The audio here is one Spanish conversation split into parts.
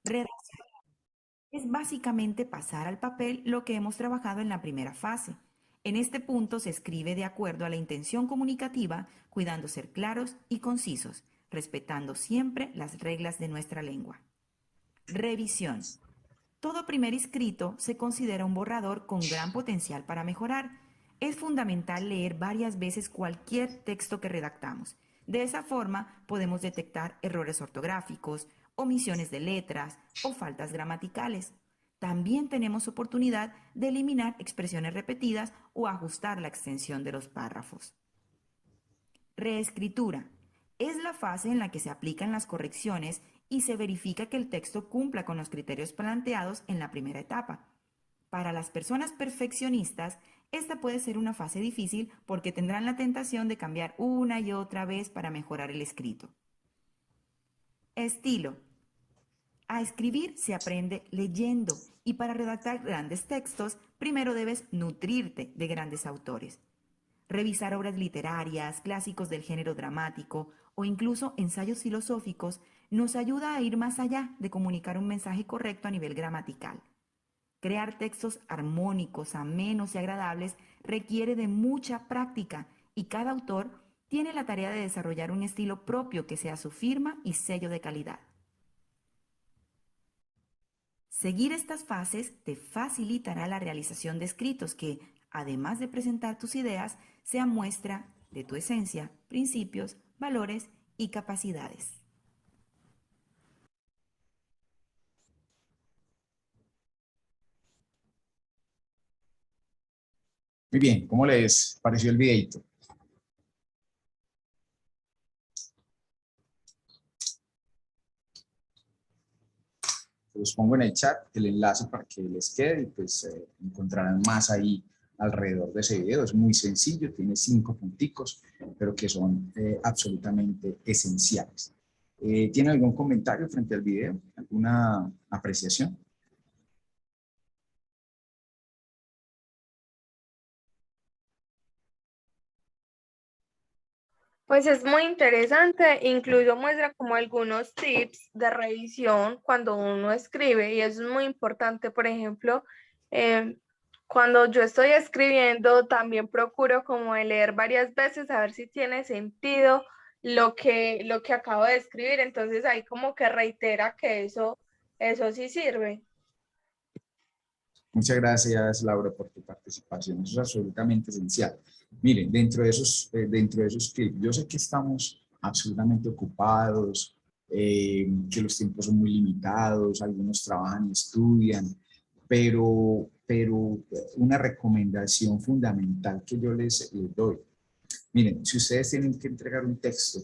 Redacción es básicamente pasar al papel lo que hemos trabajado en la primera fase. En este punto se escribe de acuerdo a la intención comunicativa, cuidando ser claros y concisos, respetando siempre las reglas de nuestra lengua. Revisión. Todo primer escrito se considera un borrador con gran potencial para mejorar. Es fundamental leer varias veces cualquier texto que redactamos. De esa forma podemos detectar errores ortográficos, omisiones de letras o faltas gramaticales. También tenemos oportunidad de eliminar expresiones repetidas o ajustar la extensión de los párrafos. Reescritura. Es la fase en la que se aplican las correcciones y se verifica que el texto cumpla con los criterios planteados en la primera etapa. Para las personas perfeccionistas, esta puede ser una fase difícil porque tendrán la tentación de cambiar una y otra vez para mejorar el escrito. Estilo. A escribir se aprende leyendo y para redactar grandes textos, primero debes nutrirte de grandes autores. Revisar obras literarias, clásicos del género dramático o incluso ensayos filosóficos nos ayuda a ir más allá de comunicar un mensaje correcto a nivel gramatical. Crear textos armónicos, amenos y agradables requiere de mucha práctica y cada autor tiene la tarea de desarrollar un estilo propio que sea su firma y sello de calidad. Seguir estas fases te facilitará la realización de escritos que, además de presentar tus ideas, sean muestra de tu esencia, principios, valores y capacidades. Muy bien, ¿cómo les pareció el videito? Los pongo en el chat el enlace para que les quede y pues encontrarán más ahí alrededor de ese video. Es muy sencillo, tiene 5 punticos, pero que son absolutamente esenciales. ¿Tienen algún comentario frente al video? ¿Alguna apreciación? Pues es muy interesante, incluso muestra como algunos tips de revisión cuando uno escribe y eso es muy importante. Por ejemplo, eh, cuando yo estoy escribiendo también procuro como de leer varias veces a ver si tiene sentido lo que acabo de escribir, entonces ahí como que reitera que eso sí sirve. Muchas gracias, Laura, por tu participación. Eso es absolutamente esencial. Miren, dentro de esos clips, yo sé que estamos absolutamente ocupados, que los tiempos son muy limitados, algunos trabajan y estudian, pero una recomendación fundamental que yo les doy. Miren, si ustedes tienen que entregar un texto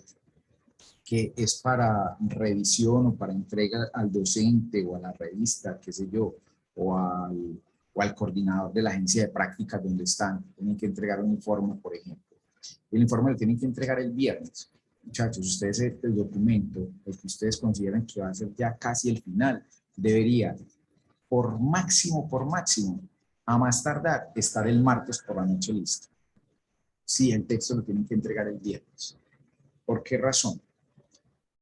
que es para revisión o para entrega al docente o a la revista, qué sé yo, o al, o al coordinador de la agencia de prácticas donde están, tienen que entregar un informe, por ejemplo. El informe lo tienen que entregar el viernes. Muchachos, ustedes el documento, el que ustedes consideran que va a ser ya casi el final, debería, por máximo, a más tardar, estar el martes por la noche listo. Sí, el texto lo tienen que entregar el viernes. ¿Por qué razón?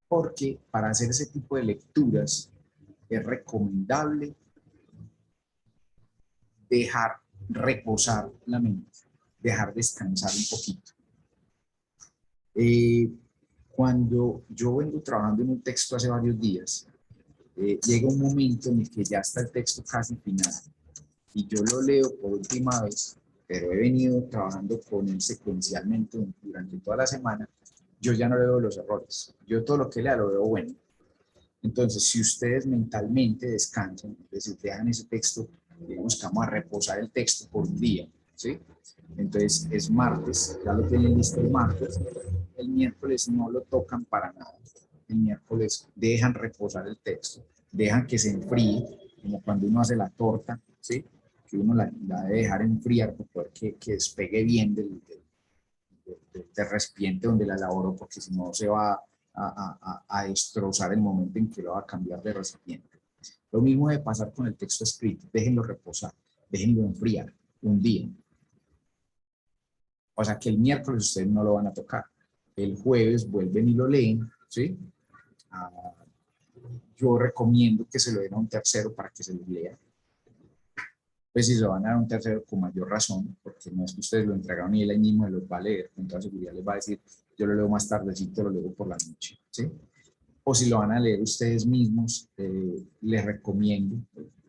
Porque para hacer ese tipo de lecturas es recomendable dejar reposar la mente, dejar descansar un poquito. Cuando yo vengo trabajando en un texto hace varios días, llega un momento en el que ya está el texto casi final y yo lo leo por última vez, pero he venido trabajando con él secuencialmente durante toda la semana, yo ya no le veo los errores. Yo todo lo que lea lo veo bueno. Entonces, si ustedes mentalmente descansan, es decir, dejan ese texto, digamos que vamos a reposar el texto por un día, ¿sí? Entonces, es martes, ya lo tienen listo el miércoles no lo tocan para nada, el miércoles dejan reposar el texto, dejan que se enfríe, como cuando uno hace la torta, ¿sí? Que uno la debe dejar enfriar para poder que despegue bien del recipiente donde la elaboró, porque si no se va a destrozar el momento en que lo va a cambiar de recipiente. Lo mismo debe pasar con el texto escrito, déjenlo reposar, déjenlo enfriar un día. O sea que el miércoles ustedes no lo van a tocar. El jueves vuelven y lo leen, ¿sí? yo recomiendo que se lo den a un tercero para que se los lea. Pues si se lo van a dar a un tercero, con mayor razón, porque no es que ustedes lo entregaron y él ahí mismo los va a leer, con toda seguridad les va a decir, yo lo leo más tardecito, lo leo por la noche, ¿sí? O si lo van a leer ustedes mismos, les recomiendo,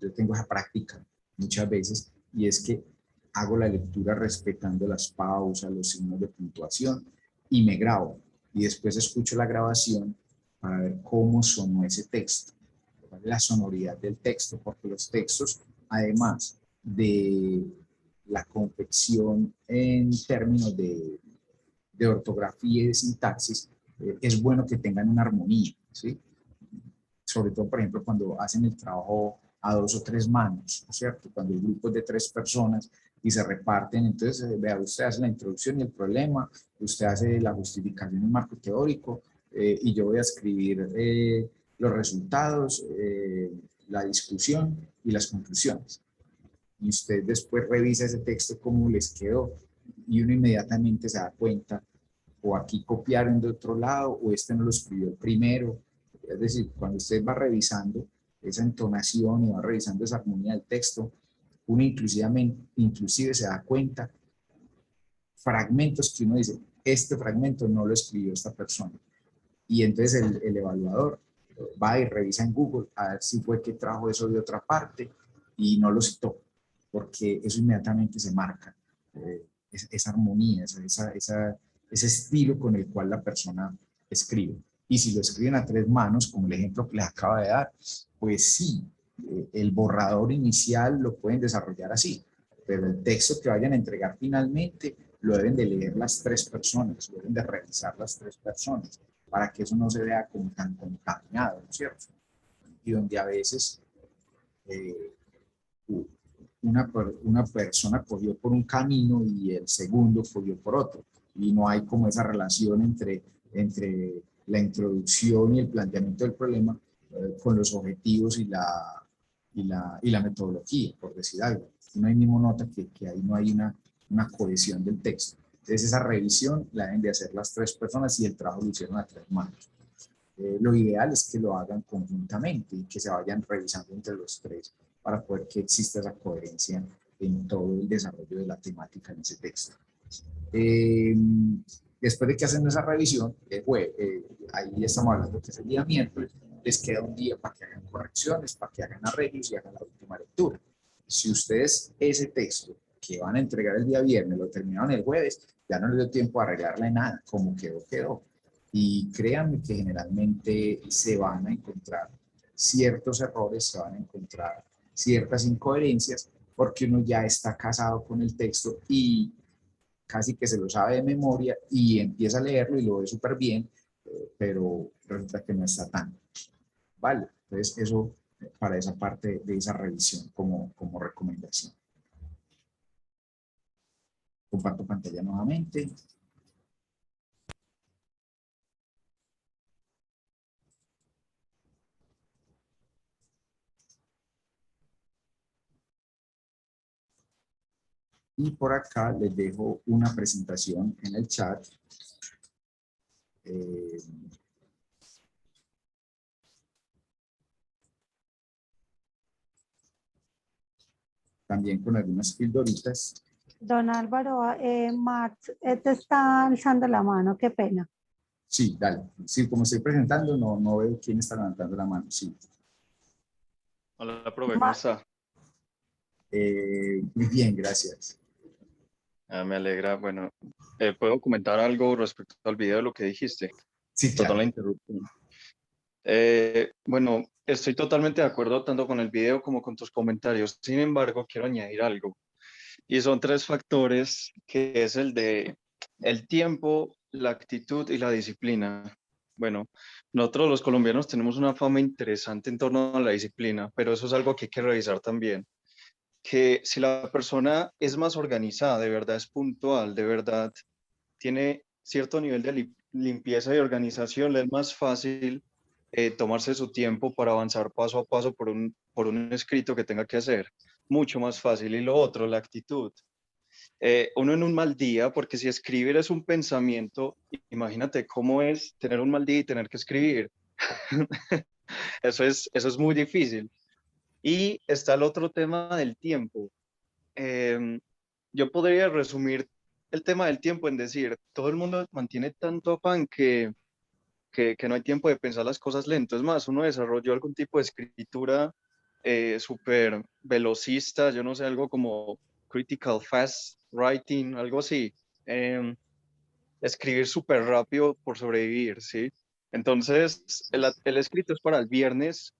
yo tengo esa práctica muchas veces, y es que hago la lectura respetando las pausas, los signos de puntuación, y me grabo, y después escucho la grabación para ver cómo sonó ese texto, cuál es la sonoridad del texto, porque los textos, además de la confección en términos de ortografía y de sintaxis, es bueno que tengan una armonía, ¿sí? Sobre todo, por ejemplo, cuando hacen el trabajo a 2 o 3 manos, ¿no es cierto? Cuando el grupo es de 3 personas y se reparten, entonces, vea, usted hace la introducción y el problema, usted hace la justificación y el marco teórico, y yo voy a escribir los resultados, la discusión y las conclusiones. Y usted después revisa ese texto cómo les quedó, y uno inmediatamente se da cuenta, o aquí copiaron de otro lado, o este no lo escribió primero. Es decir, cuando usted va revisando esa entonación y va revisando esa armonía del texto, uno inclusive se da cuenta fragmentos que uno dice, este fragmento no lo escribió esta persona. Y entonces el evaluador va y revisa en Google a ver si fue que trajo eso de otra parte y no lo citó, porque eso inmediatamente se marca, esa armonía, ese estilo con el cual la persona escribe. Y si lo escriben a 3 manos, como el ejemplo que les acaba de dar, pues sí, el borrador inicial lo pueden desarrollar así, pero el texto que vayan a entregar finalmente lo deben de leer las 3 personas, lo deben de revisar las 3 personas, para que eso no se vea como tan contaminado, ¿no es cierto? Y donde a veces eh, una persona cogió por un camino y el segundo cogió por otro, y no hay como esa relación entre la introducción y el planteamiento del problema con los objetivos y la metodología, por decir algo. Uno ahí mismo nota que ahí no hay una cohesión del texto. Entonces esa revisión la deben de hacer las 3 personas y el trabajo lo hicieron a 3 manos. Lo ideal es que lo hagan conjuntamente y que se vayan revisando entre los 3 para poder que exista esa coherencia en todo el desarrollo de la temática en ese texto. Después de que hacen esa revisión, ahí estamos hablando que es el día miércoles, les queda un día para que hagan correcciones, para que hagan arreglos y hagan la última lectura. Si ustedes ese texto que van a entregar el día viernes lo terminaron el jueves, ya no les dio tiempo a arreglarle nada, como quedó, quedó. Y créanme que generalmente se van a encontrar ciertos errores, se van a encontrar ciertas incoherencias, porque uno ya está casado con el texto y casi que se lo sabe de memoria y empieza a leerlo y lo ve súper bien, pero resulta que no está tan. Vale, entonces eso para esa parte de esa revisión como recomendación. Comparto pantalla nuevamente. Y por acá les dejo una presentación en el chat. También con algunas pildoritas. Don Álvaro, Marx te está alzando la mano, qué pena. Sí, dale. Sí, como estoy presentando, no veo quién está levantando la mano. Sí. Hola, profe, ¿cómo está? Muy bien, gracias. Me alegra. Bueno, ¿puedo comentar algo respecto al video de lo que dijiste? Sí, Perdón claro. la interrupción. Bueno, estoy totalmente de acuerdo tanto con el video como con tus comentarios. Sin embargo, quiero añadir algo. Y son 3 factores, que es el de el tiempo, la actitud y la disciplina. Bueno, nosotros los colombianos tenemos una fama interesante en torno a la disciplina, pero eso es algo que hay que revisar también. Que si la persona es más organizada, de verdad es puntual, de verdad tiene cierto nivel de limpieza y organización, le es más fácil tomarse su tiempo para avanzar paso a paso por un escrito que tenga que hacer. Mucho más fácil. Y lo otro, la actitud. Uno en un mal día, porque si escribir es un pensamiento, imagínate cómo es tener un mal día y tener que escribir. Eso es muy difícil. Y está el otro tema del tiempo. Em, yo podría resumir el tema del tiempo en decir, todo el mundo mantiene tanto afán que no hay tiempo de pensar las cosas lento. Es más, uno desarrolló algún tipo de escritura súper velocista, yo no sé, algo como critical fast writing, algo así. Em, escribir súper rápido por sobrevivir, ¿sí? Entonces, el escrito es para el viernes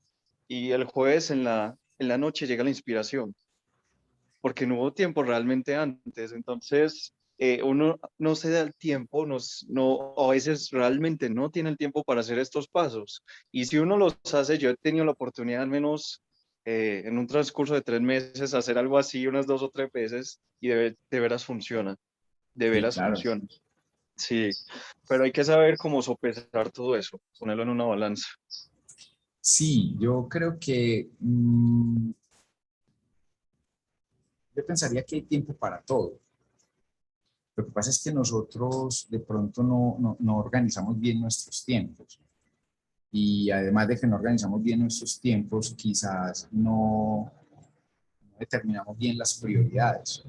y el jueves en la noche llega la inspiración, porque no hubo tiempo realmente antes. Entonces, uno no se da el tiempo, no, a veces realmente no tiene el tiempo para hacer estos pasos. Y si uno los hace, yo he tenido la oportunidad al menos en un transcurso de 3 meses hacer algo así unas 2 o 3 veces y de veras funciona, de Sí, veras claro. funciona. Sí, pero hay que saber cómo sopesar todo eso, ponerlo en una balanza. Sí, yo creo que yo pensaría que hay tiempo para todo. Lo que pasa es que nosotros de pronto no organizamos bien nuestros tiempos. Y además de que no organizamos bien nuestros tiempos, quizás no determinamos bien las prioridades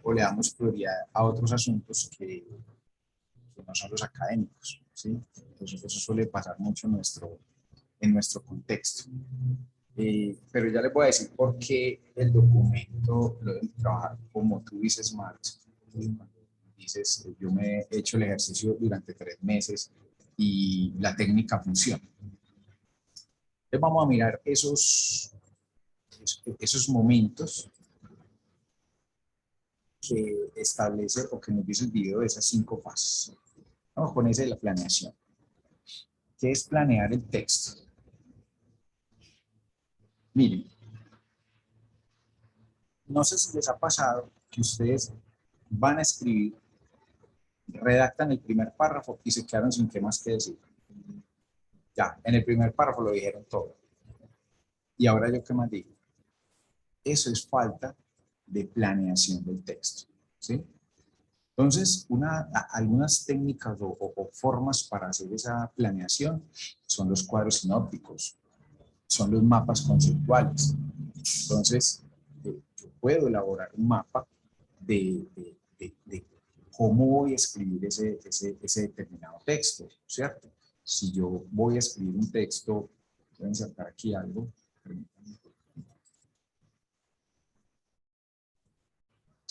o le damos prioridad a otros asuntos que no son los académicos, ¿sí? Entonces, eso suele pasar mucho en nuestro contexto. Pero ya les voy a decir por qué el documento lo deben trabajar como tú dices, Marx. Cuando dices, yo me he hecho el ejercicio durante 3 meses y la técnica funciona. Entonces vamos a mirar esos momentos que establece o que nos dice el video de esas 5 fases. Vamos con ese de la planeación. ¿Qué es planear el texto? Miren, no sé si les ha pasado que ustedes van a escribir, redactan el primer párrafo y se quedaron sin qué más que decir. Ya, en el primer párrafo lo dijeron todo. Y ahora yo qué más digo. Eso es falta de planeación del texto, ¿sí? Entonces, algunas técnicas o formas para hacer esa planeación son los cuadros sinópticos, son los mapas conceptuales. Entonces, yo puedo elaborar un mapa de cómo voy a escribir ese determinado texto, ¿cierto? Si yo voy a escribir un texto, voy a insertar aquí algo,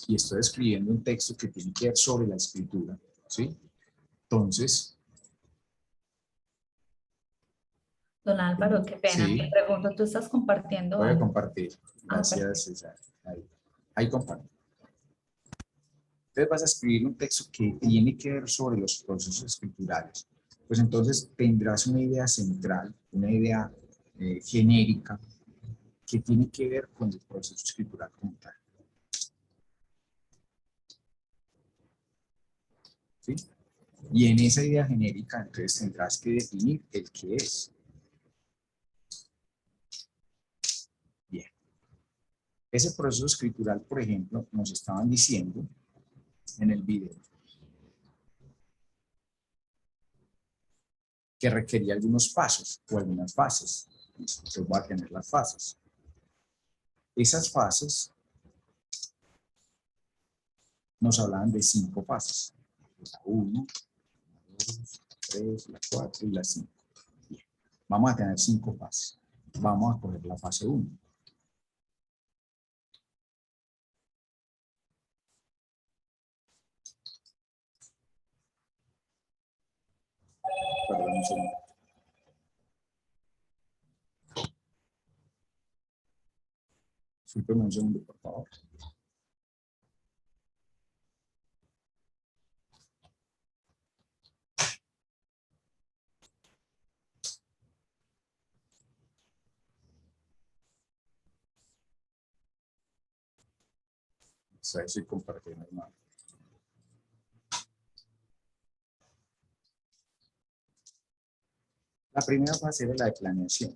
y estoy escribiendo un texto que tiene que ver sobre la escritura, ¿sí? Entonces, Don Álvaro, qué pena, te sí, pregunto, ¿tú estás compartiendo voy a algo? compartir. Perfecto. Gracias, César. Ahí comparto. Entonces vas a escribir un texto que tiene que ver sobre los procesos escriturales. Pues entonces tendrás una idea central, una idea genérica que tiene que ver con el proceso escritural como tal. ¿Sí? Y en esa idea genérica entonces tendrás que definir el qué es. Bien. Ese proceso escritural, por ejemplo, nos estaban diciendo en el video que requería algunos pasos o algunas fases. Entonces voy a tener las fases. Esas fases nos hablaban de 5 fases. La 1, la 2, la 3, la 4 y la 5. Bien. Vamos a tener 5 fases. Vamos a coger la fase 1. Perdón un segundo. Disculpenme un segundo, por favor. Estoy compartiendo, hermano. La primera fase era la de planeación.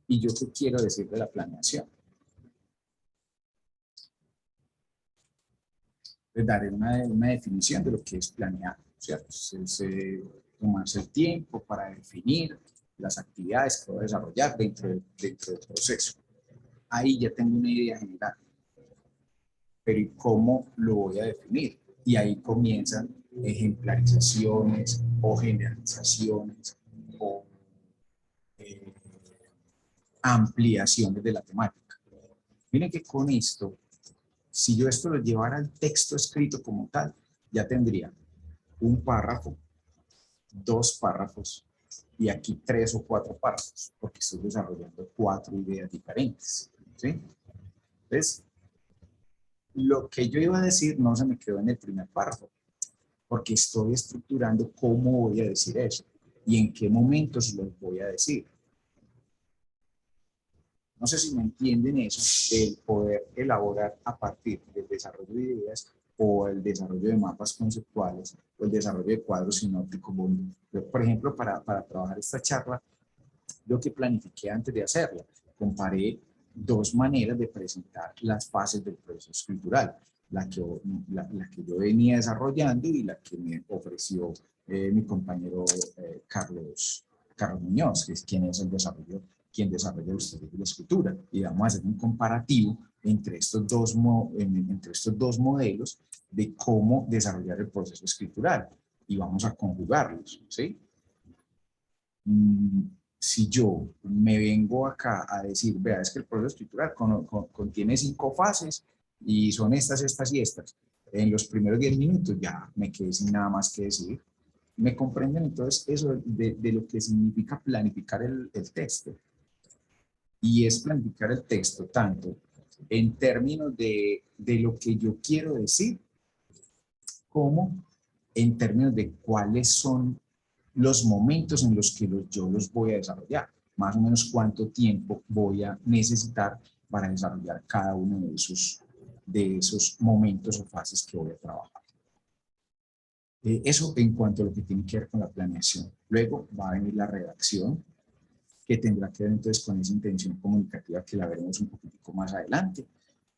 ¿Y yo qué quiero decir de la planeación? Les daré una definición de lo que es planear, ¿cierto? Es tomarse el tiempo para definir las actividades que voy a desarrollar dentro del proceso. Ahí ya tengo una idea general. Pero ¿y cómo lo voy a definir? Y ahí comienzan ejemplarizaciones o generalizaciones o ampliaciones de la temática. Miren que con esto, si yo esto lo llevara al texto escrito como tal, ya tendría un párrafo, 2 párrafos y aquí 3 o 4 párrafos, porque estoy desarrollando 4 ideas diferentes, ¿sí? Entonces, lo que yo iba a decir no se me quedó en el primer párrafo, porque estoy estructurando cómo voy a decir eso y en qué momentos los voy a decir. No sé si me entienden eso, del poder elaborar a partir del desarrollo de ideas o el desarrollo de mapas conceptuales o el desarrollo de cuadros sinópticos. Por ejemplo, para trabajar esta charla, lo que planifiqué antes de hacerla, comparé 2 maneras de presentar las fases del proceso escritural, la que yo venía desarrollando y la que me ofreció mi compañero Carlos Muñoz, que es quien desarrolla los estudios de la escritura, y vamos a hacer un comparativo entre estos dos modelos de cómo desarrollar el proceso escritural, y vamos a conjugarlos, ¿sí? Si yo me vengo acá a decir, vea, es que el proceso escritural contiene 5 fases y son estas, estas y estas, en los primeros 10 minutos ya me quedé sin nada más que decir. ¿Me comprenden entonces eso de lo que significa planificar el texto? Y es planificar el texto tanto en términos de lo que yo quiero decir, como en términos de cuáles son los momentos en los que yo los voy a desarrollar, más o menos cuánto tiempo voy a necesitar para desarrollar cada uno de esos momentos o fases que voy a trabajar. Eso en cuanto a lo que tiene que ver con la planeación. Luego va a venir la redacción, que tendrá que ver entonces con esa intención comunicativa que la veremos un poquitico más adelante.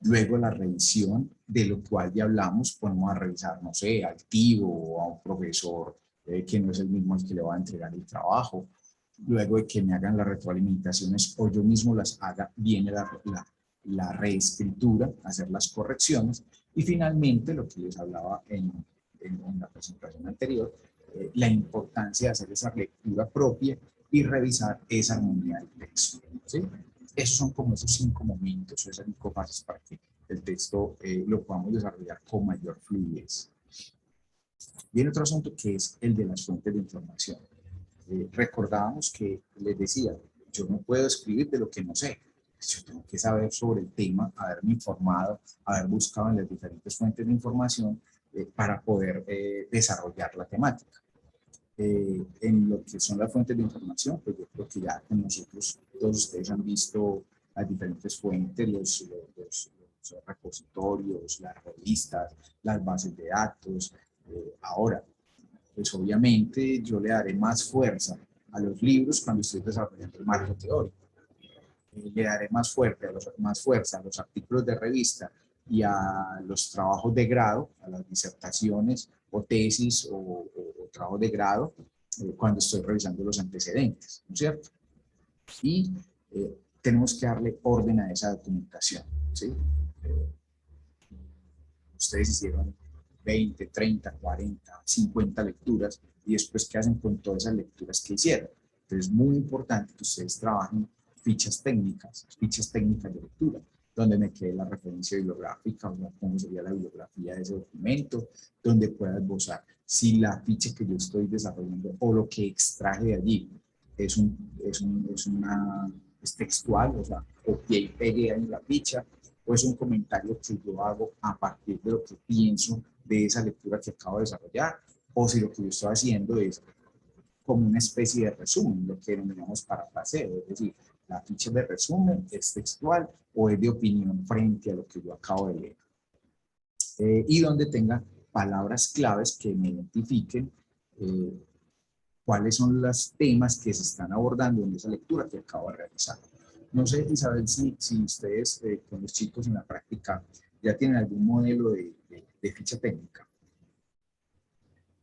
Luego la revisión, de lo cual ya hablamos, podemos a revisar, no sé, al tío o a un profesor que no es el mismo al que le va a entregar el trabajo. Luego de que me hagan las retroalimentaciones o yo mismo las haga, viene la reescritura, hacer las correcciones. Y finalmente, lo que les hablaba en la presentación anterior, la importancia de hacer esa lectura propia y revisar esa armonía del texto, ¿sí? Esos son como esos 5 momentos, esas 5 fases para que el texto lo podamos desarrollar con mayor fluidez. Viene otro asunto que es el de las fuentes de información. Recordábamos que les decía, yo no puedo escribir de lo que no sé. Yo tengo que saber sobre el tema, haberme informado, haber buscado en las diferentes fuentes de información para poder desarrollar la temática. En lo que son las fuentes de información, pues yo creo que ya con nosotros, todos ustedes han visto las diferentes fuentes, los repositorios, las revistas, las bases de datos. Ahora, pues obviamente yo le daré más fuerza a los libros cuando estoy desarrollando el marco teórico. Le daré más fuerza a los artículos de revista y a los trabajos de grado, a las disertaciones o tesis o trabajos de grado, cuando estoy revisando los antecedentes, ¿no es cierto? Y tenemos que darle orden a esa documentación, ¿sí? Ustedes hicieron 20, 30, 40, 50 lecturas y después ¿qué hacen con todas esas lecturas que hicieron? Entonces es muy importante que ustedes trabajen fichas técnicas de lectura, donde me quede la referencia bibliográfica, o sea, cómo sería la bibliografía de ese documento, donde pueda esbozar si la ficha que yo estoy desarrollando o lo que extraje de allí es textual, o sea, copié y pegué en la ficha, o es un comentario que yo hago a partir de lo que pienso de esa lectura que acabo de desarrollar, o si lo que yo estoy haciendo es como una especie de resumen, lo que denominamos parafraseo, es decir, la ficha de resumen es textual o es de opinión frente a lo que yo acabo de leer. Y donde tenga palabras claves que me identifiquen cuáles son los temas que se están abordando en esa lectura que acabo de realizar. No sé, Isabel, si ustedes con los chicos en la práctica ya tienen algún modelo de ficha técnica.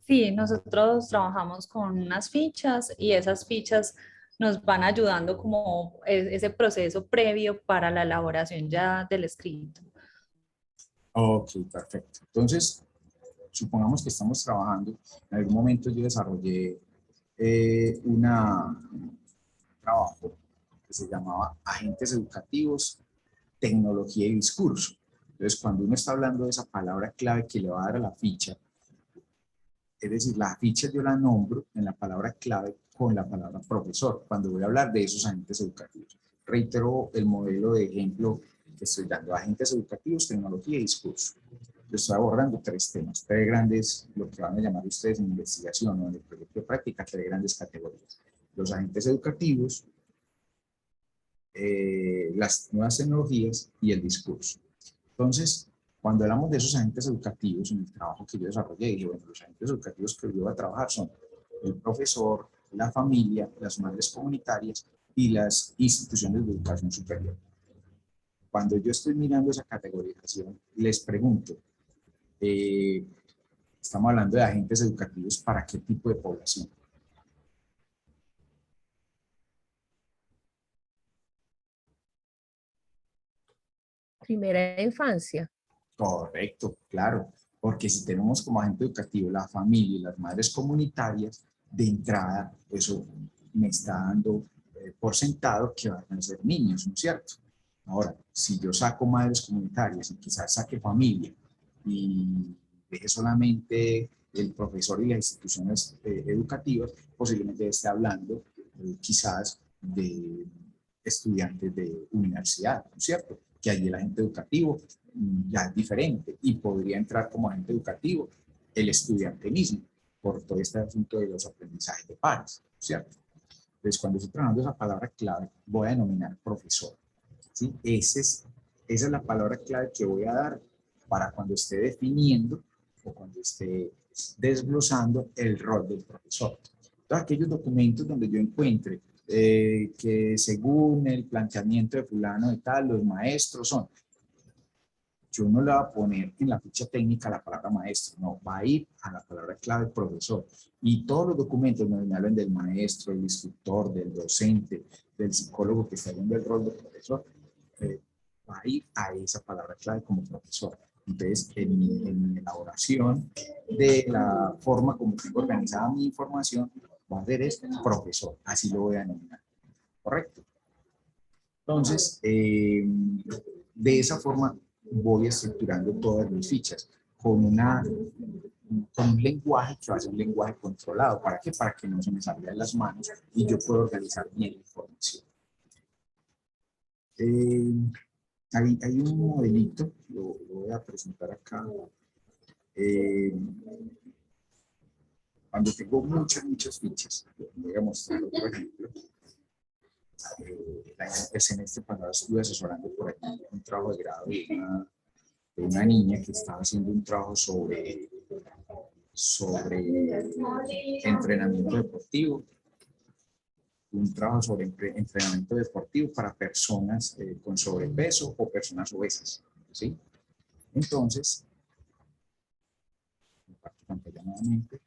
Sí, nosotros trabajamos con unas fichas y esas fichas nos van ayudando como ese proceso previo para la elaboración ya del escrito. Ok, perfecto. Entonces, supongamos que estamos trabajando. En algún momento yo desarrollé un trabajo que se llamaba Agentes Educativos, Tecnología y Discurso. Entonces, cuando uno está hablando de esa palabra clave que le va a dar a la ficha, es decir, la ficha yo la nombro en la palabra clave con la palabra profesor, cuando voy a hablar de esos agentes educativos. Reitero el modelo de ejemplo que estoy dando: agentes educativos, tecnología y discurso. Yo estoy abordando tres temas, tres grandes, lo que van a llamar ustedes en investigación o en el proyecto de práctica, tres grandes categorías: los agentes educativos, las nuevas tecnologías y el discurso. Entonces, cuando hablamos de esos agentes educativos, en el trabajo que yo desarrollé, dije, bueno, los agentes educativos que yo voy a trabajar son el profesor, la familia, las madres comunitarias y las instituciones de educación superior. Cuando yo estoy mirando esa categorización, les pregunto, estamos hablando de agentes educativos para qué tipo de población. Primera infancia. Correcto, claro, porque si tenemos como agente educativo la familia y las madres comunitarias, de entrada eso me está dando por sentado que van a ser niños, ¿no es cierto? Ahora, si yo saco madres comunitarias y quizás saque familia y deje solamente el profesor y las instituciones educativas, posiblemente esté hablando quizás de estudiantes de universidad, ¿no es cierto? Que allí el agente educativo ya es diferente y podría entrar como agente educativo el estudiante mismo por todo este asunto de los aprendizajes de pares, ¿cierto? Entonces, cuando estoy trabajando esa palabra clave, voy a denominar profesor, ¿sí? esa es la palabra clave que voy a dar para cuando esté definiendo o cuando esté desglosando el rol del profesor. Todos aquellos documentos donde yo encuentre que según el planteamiento de fulano de tal, los maestros son, yo no le voy a poner en la ficha técnica la palabra maestro, no, va a ir a la palabra clave profesor. Y todos los documentos donde me hablan del maestro, del instructor, del docente, del psicólogo que está viendo el rol de profesor, va a ir a esa palabra clave como profesor. Entonces, en mi elaboración de la forma como tengo organizada mi información, va a ser es profesor, así lo voy a denominar. ¿Correcto? Entonces, de esa forma voy estructurando todas mis fichas con un lenguaje que va a ser un lenguaje controlado. ¿Para qué? Para que no se me salga de las manos y yo pueda organizar bien la información. Hay un modelito, lo voy a presentar acá. Cuando tengo muchas fichas, voy a mostrar otro ejemplo. El semestre pasado estuve asesorando por aquí un trabajo de grado de una niña que estaba haciendo un trabajo sobre entrenamiento deportivo, un trabajo sobre entrenamiento deportivo para personas con sobrepeso o personas obesas, ¿sí? Entonces, comparto pantalla nuevamente.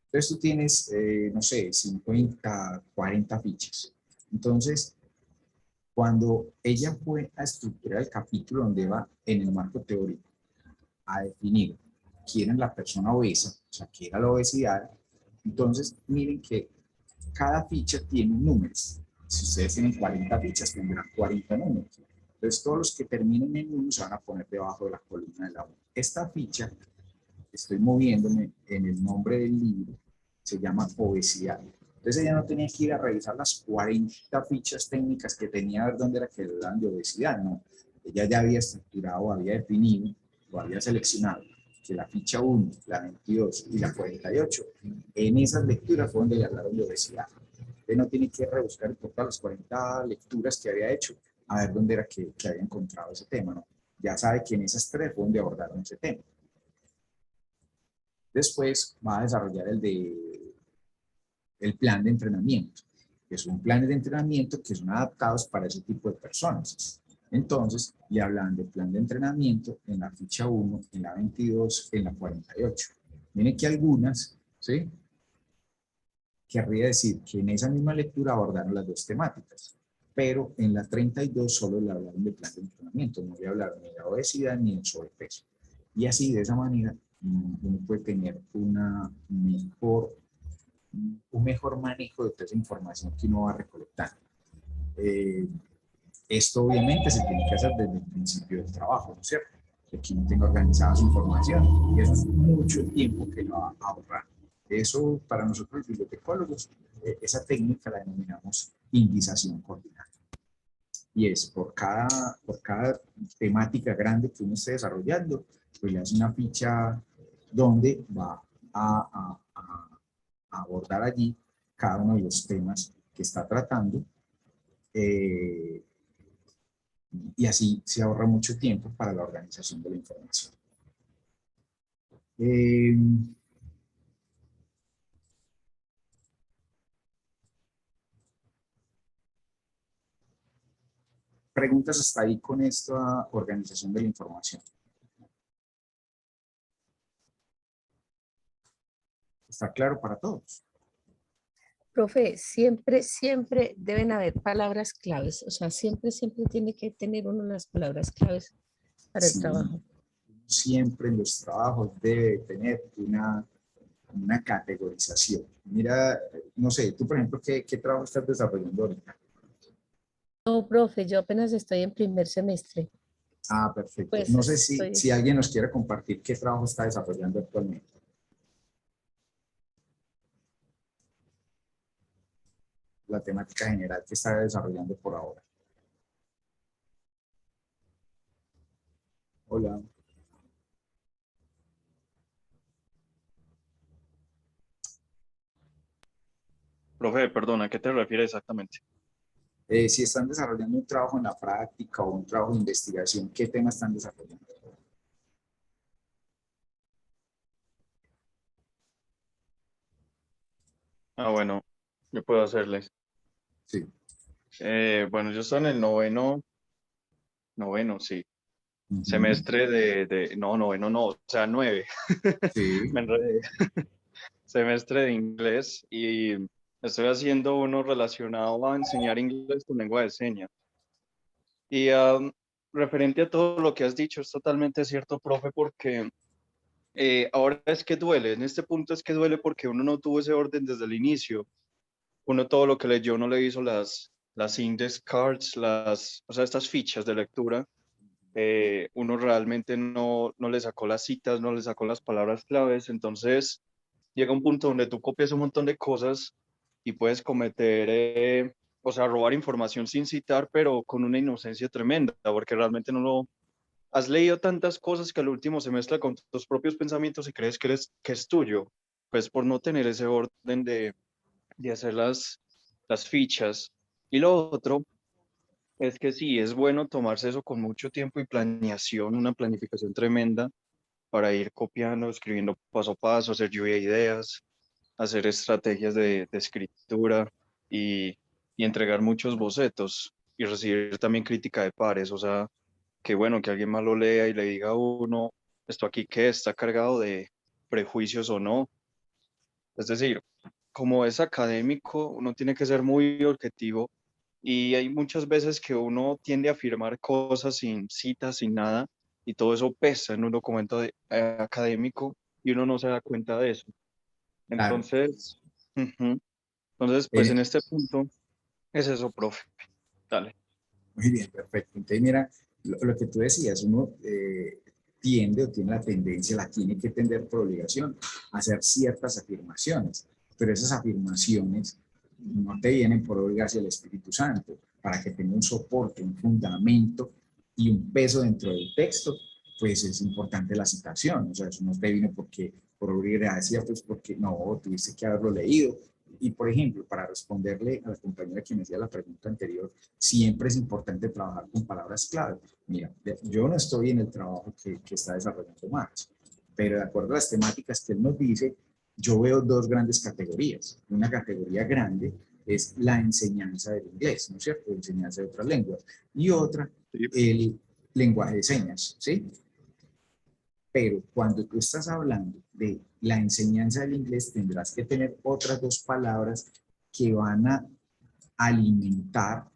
Entonces tú tienes, no sé, 50, 40 fichas. Entonces, cuando ella fue a estructurar el capítulo donde va en el marco teórico a definir quién es la persona obesa, o sea, qué era la obesidad, entonces miren que cada ficha tiene números. Si ustedes tienen 40 fichas, tendrán 40 números. Entonces, todos los que terminen en 1 se van a poner debajo de la columna de la 1. Esta ficha, estoy moviéndome en el nombre del libro, se llama obesidad. Entonces ella no tenía que ir a revisar las 40 fichas técnicas que tenía a ver dónde era que le daban de obesidad, no. Ella ya había estructurado, había definido, o había seleccionado que la ficha 1, la 22 y la 48, en esas lecturas fue donde le hablaron de obesidad. Usted no tiene que rebuscar por todas las 40 lecturas que había hecho a ver dónde era que había encontrado ese tema, ¿no? Ya sabe que en esas tres fue donde abordaron ese tema. Después va a desarrollar el plan de entrenamiento, que son planes de entrenamiento que son adaptados para ese tipo de personas. Entonces, le hablan del plan de entrenamiento en la ficha 1, en la 22, en la 48. Miren que algunas, ¿sí? querría decir que en esa misma lectura abordaron las dos temáticas, pero en la 32 solo le hablaron del plan de entrenamiento, no le hablaron ni de la obesidad ni del sobrepeso. Y así, de esa manera, uno puede tener un mejor manejo de toda esa información que uno va recolectando. Esto obviamente se tiene que hacer desde el principio del trabajo, ¿no es cierto? Que uno tenga organizada su información, y eso es mucho tiempo que lo va a ahorrar. Eso, para nosotros los bibliotecólogos, esa técnica la denominamos indización coordinada. Y es por cada temática grande que uno esté desarrollando, pues le hace una ficha donde va a abordar allí cada uno de los temas que está tratando, y así se ahorra mucho tiempo para la organización de la información. Preguntas hasta ahí con esta organización de la información. ¿Está claro para todos? Profe, siempre deben haber palabras claves, o sea, siempre tiene que tener uno las palabras claves para el Sí, trabajo. siempre en los trabajos debe tener una categorización. Mira, no sé, tú por ejemplo, ¿qué trabajo estás desarrollando ahorita? No, profe, yo apenas estoy en primer semestre, Ah, perfecto. pues No sé estoy, si alguien nos quiere compartir qué trabajo está desarrollando actualmente. La temática general que está desarrollando por ahora. Hola. Profe, perdona, ¿a qué te refieres exactamente? Si están desarrollando un trabajo en la práctica o un trabajo de investigación, ¿qué tema están desarrollando? Ah, bueno, yo puedo hacerles. Sí. Bueno, yo estoy en el noveno, sí. Ujú. Semestre no, noveno no, o sea, 9. Sí. Me enredé. Semestre de inglés y estoy haciendo uno relacionado a enseñar inglés con lengua de señas. Y referente a todo lo que has dicho, es totalmente cierto, profe, porque ahora es que duele, en este punto es que duele porque uno no tuvo ese orden desde el inicio. Uno todo lo que leyó no le hizo las index cards, o sea, estas fichas de lectura. Uno realmente no le sacó las citas, no le sacó las palabras claves, entonces llega un punto donde tú copias un montón de cosas y puedes cometer, o sea, robar información sin citar, pero con una inocencia tremenda, porque realmente no lo has leído tantas cosas que al último se mezcla con tus propios pensamientos y crees que es tuyo, pues por no tener ese orden de hacer las fichas. Y lo otro es que sí, es bueno tomarse eso con mucho tiempo y planeación, una planificación tremenda para ir copiando, escribiendo paso a paso, hacer lluvia de ideas, hacer estrategias de escritura y, y entregar muchos bocetos y recibir también crítica de pares, o sea, que bueno, que alguien más lo lea y le diga a uno, esto aquí que está cargado de prejuicios o no. Es decir, como es académico, uno tiene que ser muy objetivo y hay muchas veces que uno tiende a afirmar cosas sin citas, sin nada, y todo eso pesa en un documento académico y uno no se da cuenta de eso. Claro. Entonces, ujú. Entonces, pues en Eh, este punto es eso, profe. Dale. Muy bien, perfecto. Entonces, mira, lo que tú decías, uno tiende o tiene la tendencia, la tiene que tender por obligación a hacer ciertas afirmaciones, pero esas afirmaciones no te vienen por obligación del Espíritu Santo, para que tenga un soporte, un fundamento y un peso dentro del texto, pues es importante la citación, o sea, eso no te vino porque por obligación, pues porque no, tuviste que haberlo leído. Y por ejemplo, para responderle a la compañera que me hacía la pregunta anterior, siempre es importante trabajar con palabras clave. Mira, yo no estoy en el trabajo que está desarrollando Marx, pero de acuerdo a las temáticas que él nos dice, yo veo dos grandes categorías. Una categoría grande es la enseñanza del inglés, ¿no es cierto? La enseñanza de otras lenguas. Y otra, Sí. el lenguaje de señas, ¿sí? Pero cuando tú estás hablando de la enseñanza del inglés, tendrás que tener otras dos palabras que van a alimentar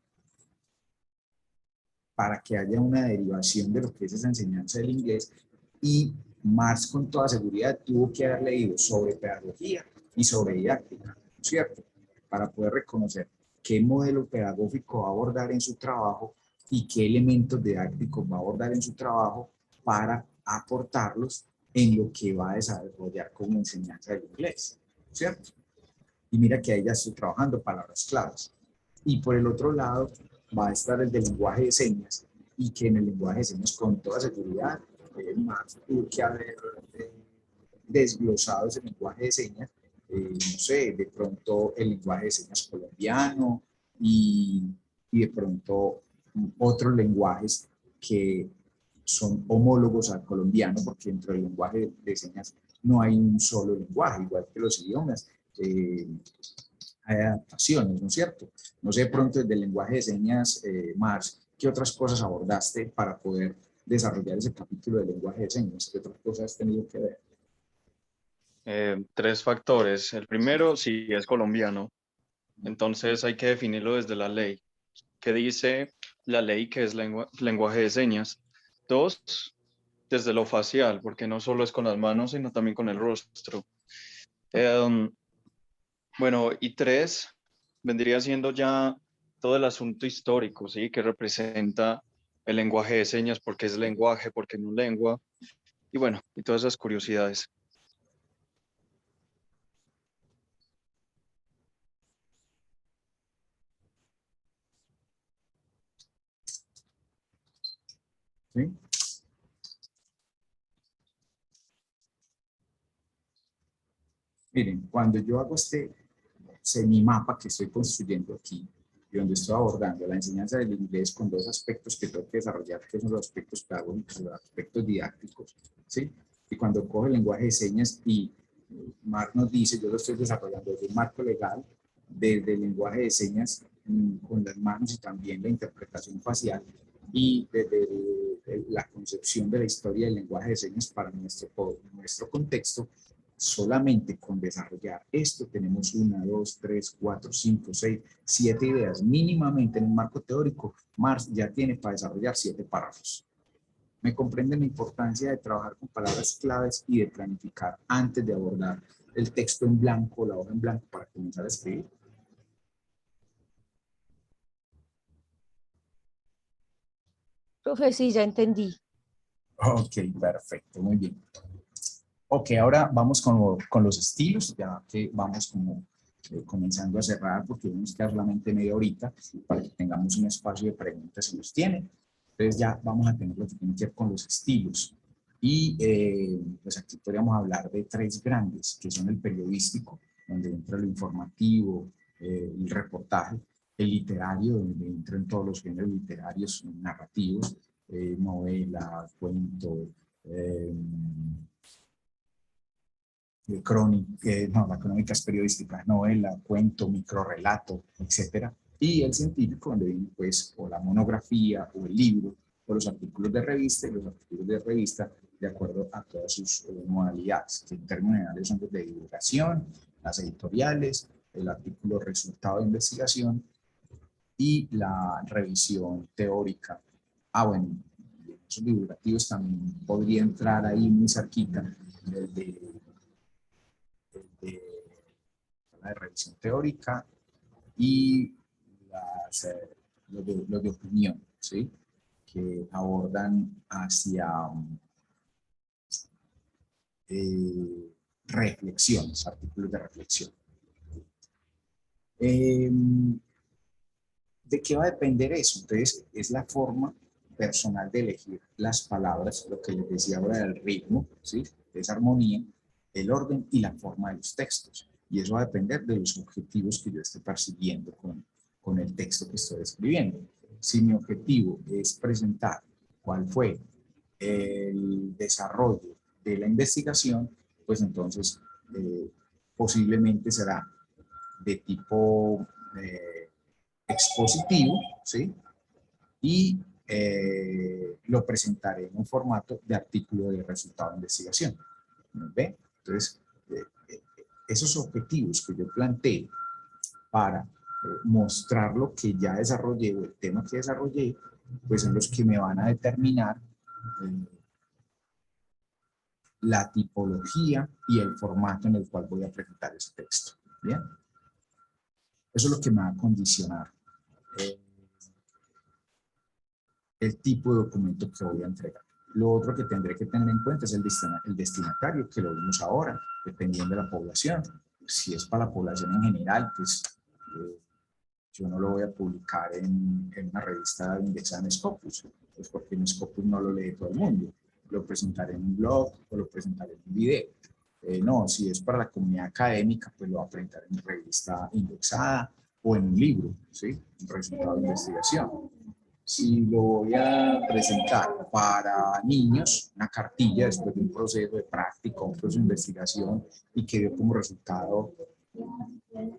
para que haya una derivación de lo que es esa enseñanza del inglés. Y Marx con toda seguridad tuvo que haber leído sobre pedagogía y sobre didáctica, ¿no es cierto? Para poder reconocer qué modelo pedagógico va a abordar en su trabajo y qué elementos didácticos va a abordar en su trabajo para aportarlos en lo que va a desarrollar como enseñanza del inglés, ¿cierto? Y mira que ahí ya estoy trabajando palabras claves. Y por el otro lado va a estar el del lenguaje de señas, y que en el lenguaje de señas con toda seguridad Marx tuvo que haber desglosado ese lenguaje de señas, no sé, de pronto el lenguaje de señas colombiano y de pronto otros lenguajes que son homólogos al colombiano, porque dentro del lenguaje de señas no hay un solo lenguaje, igual que los idiomas. Hay adaptaciones, ¿no es cierto? No sé, de pronto desde el lenguaje de señas, Marx, ¿qué otras cosas abordaste para poder desarrollar ese capítulo del lenguaje de señas? ¿Qué otras cosas has tenido que ver? Tres factores. El primero, si es colombiano, entonces hay que definirlo desde la ley. ¿Qué dice la ley que es lenguaje de señas? Dos, desde lo facial, porque no solo es con las manos, sino también con el rostro. Bueno, y tres, vendría siendo ya todo el asunto histórico, ¿sí? Que representa el lenguaje de señas, por qué es lenguaje, por qué no lengua, y bueno, y todas esas curiosidades. ¿Sí? Miren, cuando yo hago este semimapa que estoy construyendo aquí, y donde estoy abordando la enseñanza del inglés con dos aspectos que tengo que desarrollar, que son los aspectos pedagógicos y los aspectos didácticos, ¿sí? Y cuando cojo el lenguaje de señas y Marc nos dice, yo lo estoy desarrollando desde un marco legal, desde el lenguaje de señas con las manos y también la interpretación facial, y desde la concepción de la historia del lenguaje de señas para nuestro contexto. Solamente con desarrollar esto tenemos 1, 2, 3, 4, 5, 6, 7 ideas. Mínimamente en un marco teórico, Marx ya tiene para desarrollar 7 párrafos. ¿Me comprenden la importancia de trabajar con palabras claves y de planificar antes de abordar el texto en blanco, la hoja en blanco para comenzar a escribir? Profe, sí, ya entendí. Ok, perfecto, muy bien. Ok, ahora vamos con los estilos, ya que vamos como comenzando a cerrar, porque vamos a quedar solamente media horita para que tengamos un espacio de preguntas si los tienen. Entonces ya vamos a tener lo que tiene que ver con los estilos. Y pues aquí podríamos hablar de 3 grandes, que son el periodístico, donde entra lo informativo, el reportaje, el literario, donde entran todos los géneros literarios narrativos, novela, cuento, crónica, no, la crónica es periodística, novela, cuento, microrrelato, etcétera. Y el científico, donde viene pues o la monografía o el libro o los artículos de revista, y los artículos de revista de acuerdo a todas sus modalidades, que en términos generales son los de divulgación, las editoriales, el artículo resultado de investigación y la revisión teórica. Ah, bueno, esos divulgativos también podría entrar ahí muy cerquita de la revisión teórica y los de opinión, ¿sí? Que abordan hacia reflexiones, artículos de reflexión. ¿De qué va a depender eso? Entonces, es la forma personal de elegir las palabras, lo que les decía ahora del ritmo, ¿sí? De esa armonía, el orden y la forma de los textos. Y eso va a depender de los objetivos que yo esté persiguiendo con el texto que estoy escribiendo. Si mi objetivo es presentar cuál fue el desarrollo de la investigación, pues entonces posiblemente será de tipo expositivo, ¿sí? Y lo presentaré en un formato de artículo de resultado de investigación. ¿Ve? Entonces, esos objetivos que yo planteé para mostrar lo que ya desarrollé o el tema que desarrollé, pues son los que me van a determinar la tipología y el formato en el cual voy a presentar ese texto. ¿Bien? Eso es lo que me va a condicionar el tipo de documento que voy a entregar. Lo otro que tendré que tener en cuenta es el destinatario, que lo vimos ahora, dependiendo de la población. Si es para la población en general, pues yo no lo voy a publicar en una revista indexada en Scopus, pues porque en Scopus no lo lee todo el mundo. Lo presentaré en un blog o lo presentaré en un video. No, si es para la comunidad académica, pues lo voy a presentar en una revista indexada o en un libro, ¿sí? Un resultado de investigación. Si lo voy a presentar para niños, una cartilla después de un proceso de práctica, un proceso de investigación y que dio como resultado un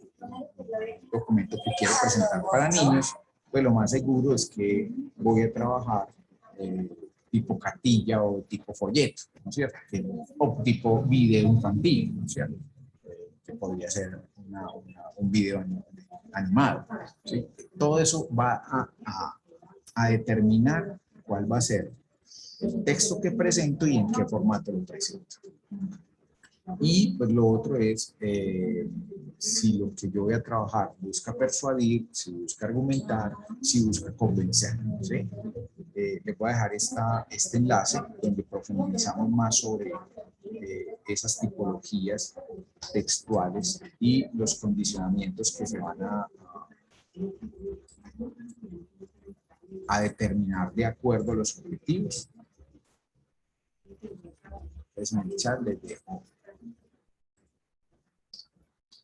documento que quiero presentar para niños, pues lo más seguro es que voy a trabajar tipo cartilla o tipo folleto, ¿no es cierto? O tipo video infantil, ¿no es cierto? Que podría ser un video animado, ¿sí? Todo eso va a determinar cuál va a ser el texto que presento y en qué formato lo presento. Y pues lo otro es si lo que yo voy a trabajar busca persuadir, si busca argumentar, si busca convencer, ¿sí? Les voy a dejar este enlace donde profundizamos más sobre esas tipologías textuales y los condicionamientos que se van a determinar de acuerdo a los objetivos. Entonces en el chat les dejo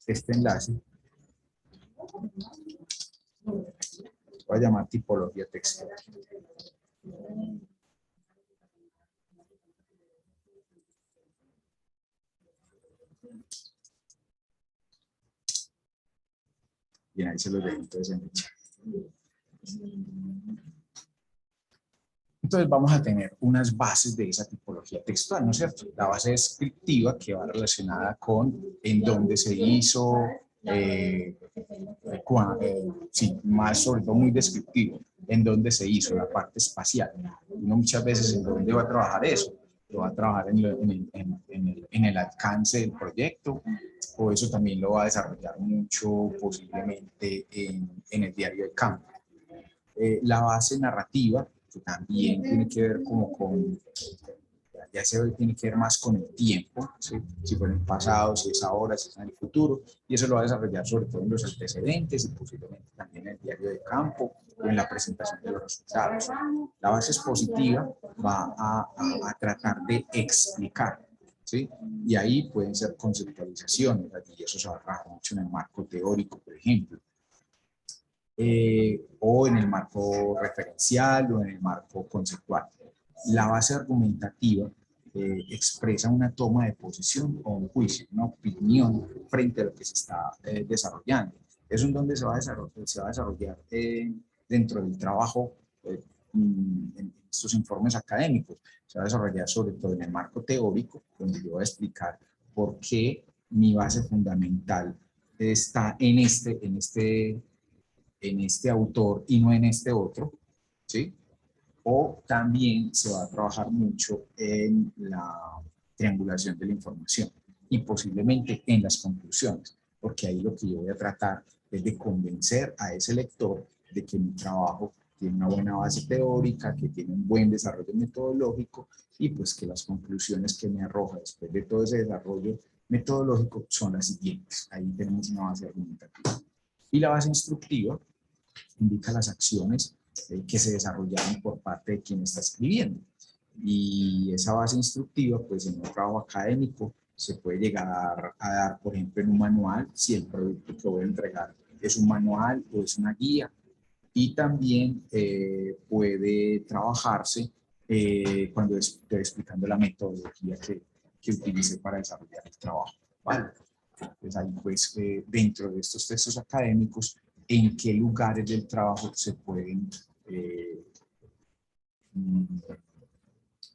este enlace. Voy a llamar tipología textual. Bien, ahí se los dejo entonces en el chat. Entonces vamos a tener unas bases de esa tipología textual, ¿no es cierto? La base descriptiva que va relacionada con en dónde se hizo, sí, más sobre todo muy descriptivo, en dónde se hizo, la parte espacial. Uno muchas veces en dónde va a trabajar eso, lo va a trabajar en el alcance del proyecto, o eso también lo va a desarrollar mucho posiblemente en el diario de campo. La base narrativa, que también tiene que ver como con, ya se ve, tiene que ver más con el tiempo, ¿sí? Si fue en el pasado, si es ahora, si es en el futuro, y eso lo va a desarrollar sobre todo en los antecedentes y posiblemente también en el diario de campo o en la presentación de los resultados. La base expositiva va a tratar de explicar, ¿sí? Y ahí pueden ser conceptualizaciones, y eso se va a trabajar mucho en el marco teórico, por ejemplo. O en el marco referencial o en el marco conceptual. La base argumentativa expresa una toma de posición o un juicio, una opinión frente a lo que se está desarrollando. Es un donde se va a desarrollar dentro del trabajo en estos informes académicos. Se va a desarrollar sobre todo en el marco teórico, donde yo voy a explicar por qué mi base fundamental está en este autor y no en este otro, ¿sí? O también se va a trabajar mucho en la triangulación de la información y posiblemente en las conclusiones, porque ahí lo que yo voy a tratar es de convencer a ese lector de que mi trabajo tiene una buena base teórica, que tiene un buen desarrollo metodológico y pues que las conclusiones que me arroja después de todo ese desarrollo metodológico son las siguientes. Ahí tenemos una base argumentativa. Y la base instructiva indica las acciones que se desarrollaron por parte de quien está escribiendo. Y esa base instructiva, pues en un trabajo académico, se puede llegar a dar, por ejemplo, en un manual, si el producto que voy a entregar es un manual o es una guía. Y también puede trabajarse cuando estoy explicando la metodología que utilicé para desarrollar el trabajo, ¿vale? Entonces ahí pues dentro de estos textos académicos, en qué lugares del trabajo se pueden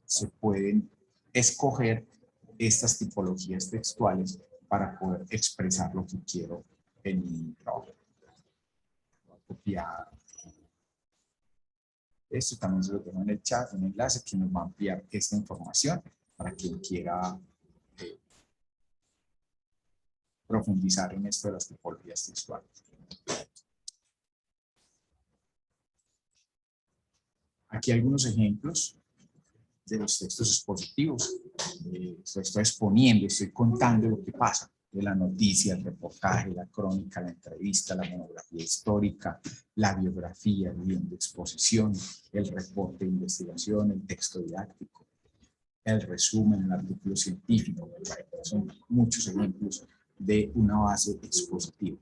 se pueden escoger estas tipologías textuales para poder expresar lo que quiero en mi trabajo. Voy a copiar esto, también se lo tengo en el chat, un enlace que nos va a ampliar esta información para quien quiera profundizar en esto de las tipologías textuales. Aquí algunos ejemplos de los textos expositivos. Estoy exponiendo, estoy contando lo que pasa, de la noticia, el reportaje, la crónica, la entrevista, la monografía histórica, la biografía, el guión de exposición, el reporte de investigación, el texto didáctico, el resumen, el artículo científico. Son muchos ejemplos de una base expositiva.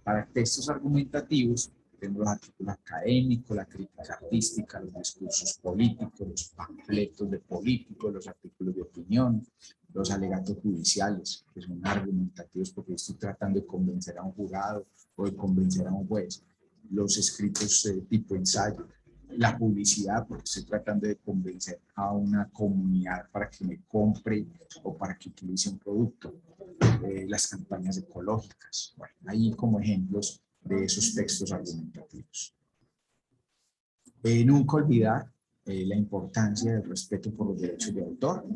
Para textos argumentativos, tenemos los artículos académicos, la crítica artística, los discursos políticos, los panfletos de políticos, los artículos de opinión, los alegatos judiciales, que son argumentativos porque estoy tratando de convencer a un jurado o de convencer a un juez, los escritos tipo ensayo, la publicidad porque estoy tratando de convencer a una comunidad para que me compre o para que utilice un producto, las campañas ecológicas. Bueno, ahí como ejemplos de esos textos argumentativos. Nunca olvidar la importancia del respeto por los derechos de autor.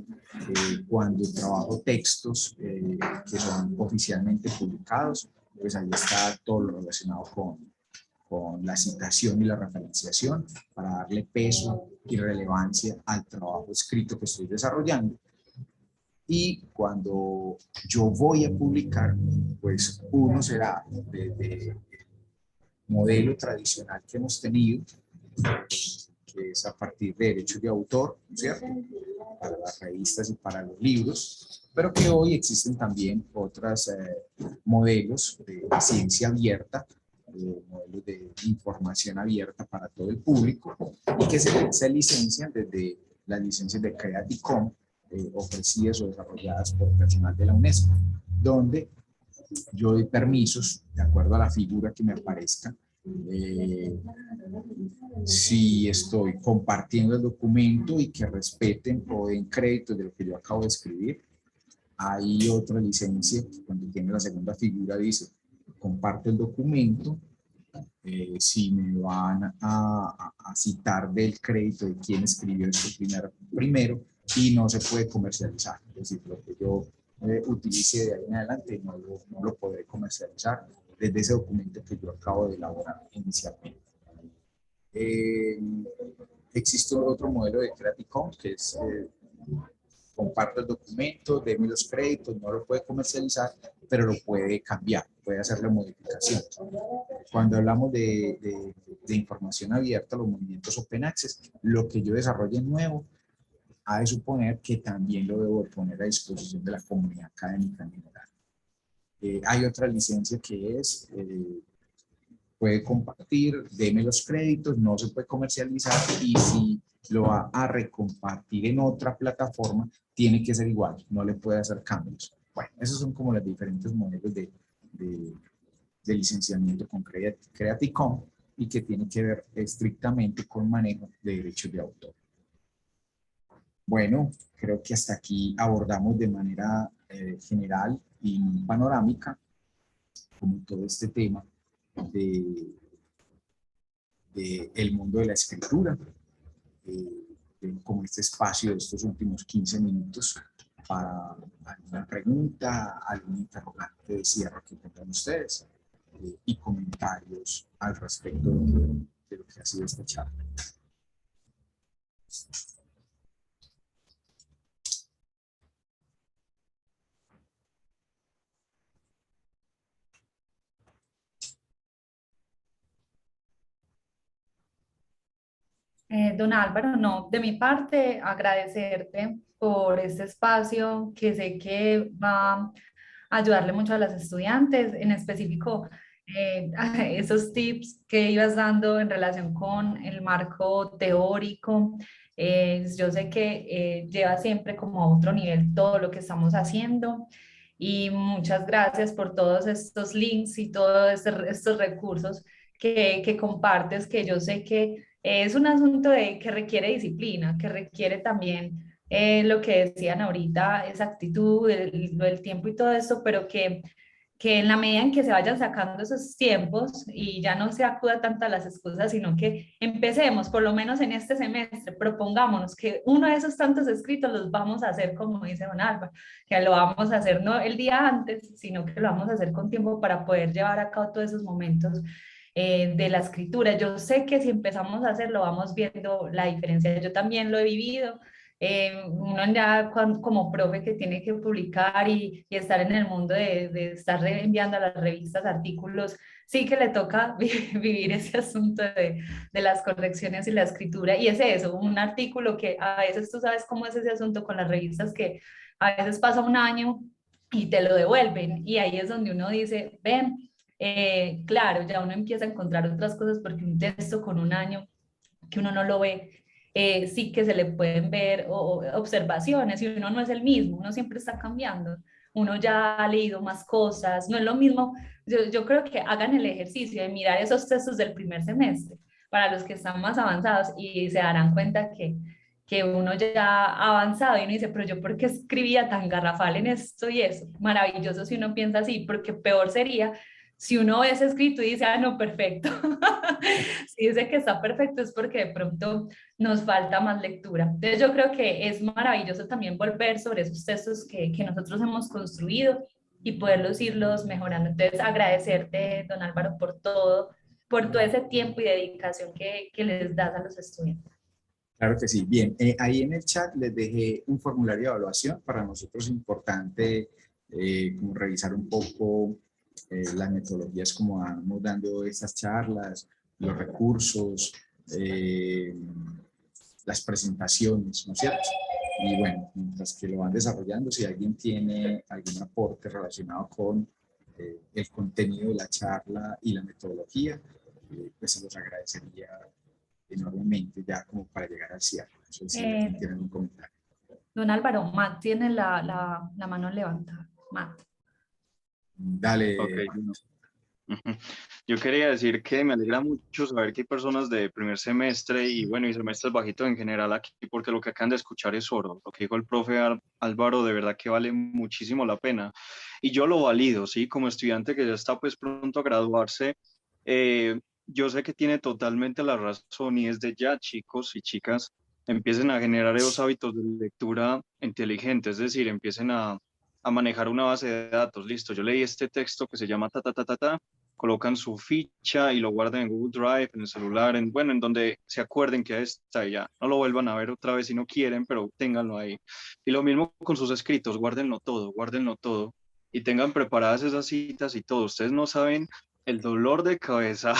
Cuando trabajo textos que son oficialmente publicados, pues ahí está todo lo relacionado con la citación y la referenciación para darle peso y relevancia al trabajo escrito que estoy desarrollando. Y cuando yo voy a publicar, pues uno será desde modelo tradicional que hemos tenido, que es a partir de derechos de autor, ¿cierto? Para las revistas y para los libros, pero que hoy existen también otros modelos de ciencia abierta, modelos de información abierta para todo el público, y que se licencian desde las licencias de Creative Commons, ofrecidas o desarrolladas por personal de la UNESCO, donde yo doy permisos de acuerdo a la figura que me aparezca. Si estoy compartiendo el documento y que respeten o den crédito de lo que yo acabo de escribir. Hay otra licencia que cuando tiene la segunda figura dice comparto el documento, si me van a citar del crédito de quién escribió esto primero y no se puede comercializar, es decir, lo que yo utilice de ahí en adelante no lo podré comercializar desde ese documento que yo acabo de elaborar inicialmente. Existe otro modelo de Creative Commons que es comparto el documento, deme los créditos, no lo puede comercializar, pero lo puede cambiar, puede hacerle modificaciones. Cuando hablamos de información abierta, los movimientos Open Access, lo que yo desarrolle nuevo, ha de suponer que también lo debo poner a disposición de la comunidad académica en general. Hay otra licencia que es, puede compartir, deme los créditos, no se puede comercializar y si lo va a recompartir en otra plataforma, tiene que ser igual, no le puede hacer cambios. Bueno, esos son como los diferentes modelos de licenciamiento con Creative Commons y que tiene que ver estrictamente con manejo de derechos de autor. Bueno, creo que hasta aquí abordamos de manera general y panorámica como todo este tema de el mundo de la escritura, como este espacio de estos últimos 15 minutos para alguna pregunta, algún interrogante de cierre que tengan ustedes y comentarios al respecto de lo que ha sido esta charla. Don Álvaro, no, de mi parte, agradecerte por este espacio que sé que va a ayudarle mucho a las estudiantes, en específico esos tips que ibas dando en relación con el marco teórico. Yo sé que lleva siempre como a otro nivel todo lo que estamos haciendo y muchas gracias por todos estos links y todos estos recursos que compartes, que yo sé que Es un asunto que requiere disciplina, que requiere también lo que decían ahorita, esa actitud, el tiempo y todo eso, pero que en la medida en que se vayan sacando esos tiempos y ya no se acuda tanto a las excusas, sino que empecemos, por lo menos en este semestre, propongámonos que uno de esos tantos escritos los vamos a hacer, como dice don Álvaro, que lo vamos a hacer no el día antes, sino que lo vamos a hacer con tiempo para poder llevar a cabo todos esos momentos de la escritura. Yo sé que si empezamos a hacerlo, vamos viendo la diferencia. Yo también lo he vivido. Uno ya como profe que tiene que publicar y estar en el mundo de estar enviando a las revistas artículos, sí que le toca vivir ese asunto de las correcciones y la escritura. Y es eso, un artículo que a veces tú sabes cómo es ese asunto con las revistas, que a veces pasa un año y te lo devuelven. Y ahí es donde uno dice, ven, claro, ya uno empieza a encontrar otras cosas porque un texto con un año que uno no lo ve, sí que se le pueden ver observaciones y uno no es el mismo, uno siempre está cambiando, uno ya ha leído más cosas, no es lo mismo. Yo creo que hagan el ejercicio de mirar esos textos del primer semestre para los que están más avanzados y se darán cuenta que uno ya ha avanzado y uno dice, pero yo ¿por qué escribía tan garrafal en esto y eso? Maravilloso si uno piensa así, porque peor sería si uno ve ese escrito y dice, ah, no, perfecto. Si dice que está perfecto es porque de pronto nos falta más lectura. Entonces yo creo que es maravilloso también volver sobre esos textos que nosotros hemos construido y poderlos irlos mejorando. Entonces agradecerte, don Álvaro, por todo ese tiempo y dedicación que les das a los estudiantes. Claro que sí. Bien, ahí en el chat les dejé un formulario de evaluación. Para nosotros es importante como revisar un poco las metodologías como vamos dando estas charlas, los recursos, las presentaciones, ¿no es cierto? Y bueno, mientras que lo van desarrollando, si alguien tiene algún aporte relacionado con el contenido de la charla y la metodología, pues se los agradecería enormemente ya como para llegar al cierre. No sé si alguien tiene un comentario. Don Álvaro, Matt tiene la mano levantada. Matt. Dale. Ok. Yo quería decir que me alegra mucho saber que hay personas de primer semestre y bueno, y semestres bajitos en general aquí, porque lo que acaban de escuchar es oro. Lo que dijo el profe Álvaro, de verdad que vale muchísimo la pena. Y yo lo valido, ¿sí? Como estudiante que ya está pues pronto a graduarse, yo sé que tiene totalmente la razón y es de ya, chicos y chicas, empiecen a generar esos hábitos de lectura inteligentes, es decir, empiecen a manejar una base de datos. Listo, yo leí este texto que se llama ta, ta, ta, ta, ta, colocan su ficha y lo guardan en Google Drive, en el celular, bueno, en donde se acuerden que está y ya. No lo vuelvan a ver otra vez si no quieren, pero ténganlo ahí. Y lo mismo con sus escritos, guárdenlo todo y tengan preparadas esas citas y todo. Ustedes no saben el dolor de cabeza,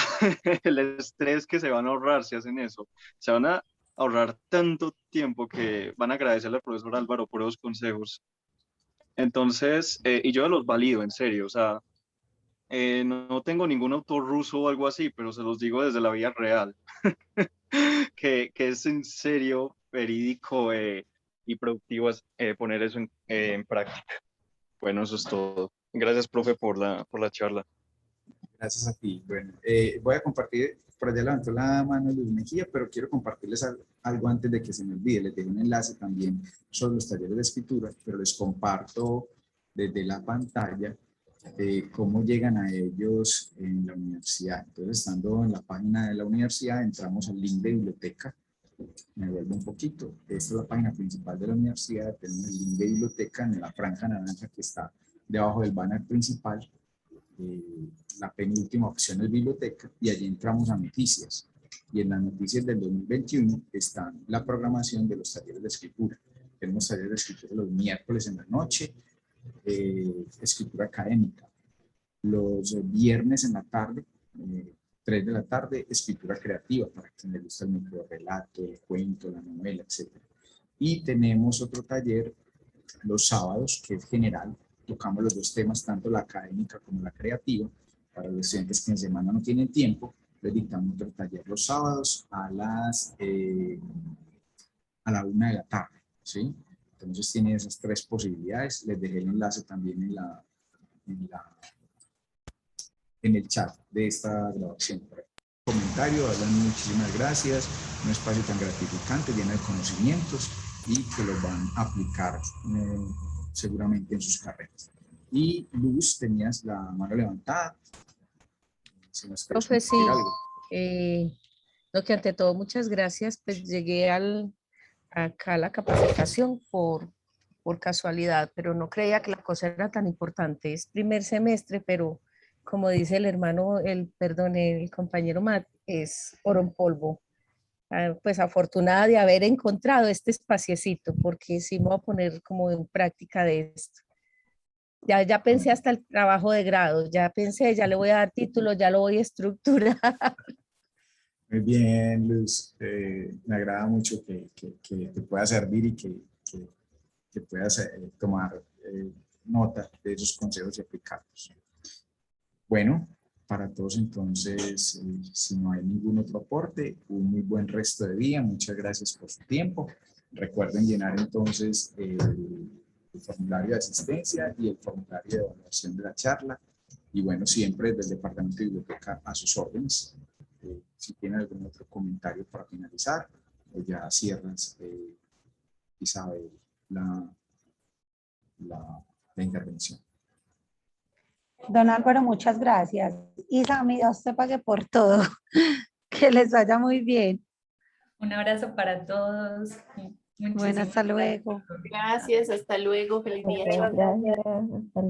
el estrés que se van a ahorrar si hacen eso. Se van a ahorrar tanto tiempo que van a agradecerle al profesor Álvaro por esos consejos. Entonces, y yo los valido, en serio, o sea, no tengo ningún autor ruso o algo así, pero se los digo desde la vida real, que es en serio, verídico y productivo poner eso en práctica. Bueno, eso es todo. Gracias, profe, por la charla. Gracias a ti. Bueno, voy a compartir, por allá levantó la mano Luz Mejía, pero quiero compartirles algo antes de que se me olvide. Les dejo un enlace también sobre los talleres de escritura, pero les comparto desde la pantalla cómo llegan a ellos en la universidad. Entonces, estando en la página de la universidad, entramos al link de biblioteca. Me vuelvo un poquito. Esta es la página principal de la universidad. Tenemos el link de biblioteca en la franja naranja que está debajo del banner principal. La penúltima opción es biblioteca y allí entramos a noticias y en las noticias del 2021 está la programación de los talleres de escritura. Tenemos talleres de escritura los miércoles en la noche, escritura académica, los viernes en la tarde, 3 de la tarde, escritura creativa para quien le gusta el microrrelato, el cuento, la novela, etc. Y tenemos otro taller los sábados que es general. Tocamos los dos temas, tanto la académica como la creativa. Para los estudiantes que en semana no tienen tiempo, les dictamos otro taller los sábados a la 1 de la tarde, ¿sí? Entonces tienen esas 3 posibilidades. Les dejé el enlace también en el chat de esta grabación. comentario, hablan muchísimas gracias, un espacio tan gratificante, lleno de conocimientos y que los van a aplicar seguramente en sus carreras. Y Luz, tenías la mano levantada. Si nos quieres Profe, sí. compartir algo. Lo que ante todo, muchas gracias. Pues llegué acá a la capacitación por casualidad, pero no creía que la cosa era tan importante. Es primer semestre, pero como dice el hermano, el compañero Matt, es oro en polvo. Pues afortunada de haber encontrado este espaciecito, porque sí me voy a poner como en práctica de esto. Ya pensé hasta el trabajo de grado, ya pensé, ya le voy a dar título, ya lo voy a estructurar. Muy bien, Luz. Me agrada mucho que te pueda servir y que puedas tomar nota de esos consejos y aplicarlos. Bueno, para todos entonces, si no hay ningún otro aporte, un muy buen resto de día. Muchas gracias por su tiempo. Recuerden llenar entonces el formulario de asistencia y el formulario de evaluación de la charla. Y bueno, siempre desde el Departamento de Biblioteca a sus órdenes. Si tienen algún otro comentario para finalizar, o ya cierras, Isabel, la intervención. Don Álvaro, muchas gracias. Isa, mi Dios te pague por todo. Que les vaya muy bien. Un abrazo para todos. Bueno, hasta luego. Gracias, hasta luego, feliz día. Gracias.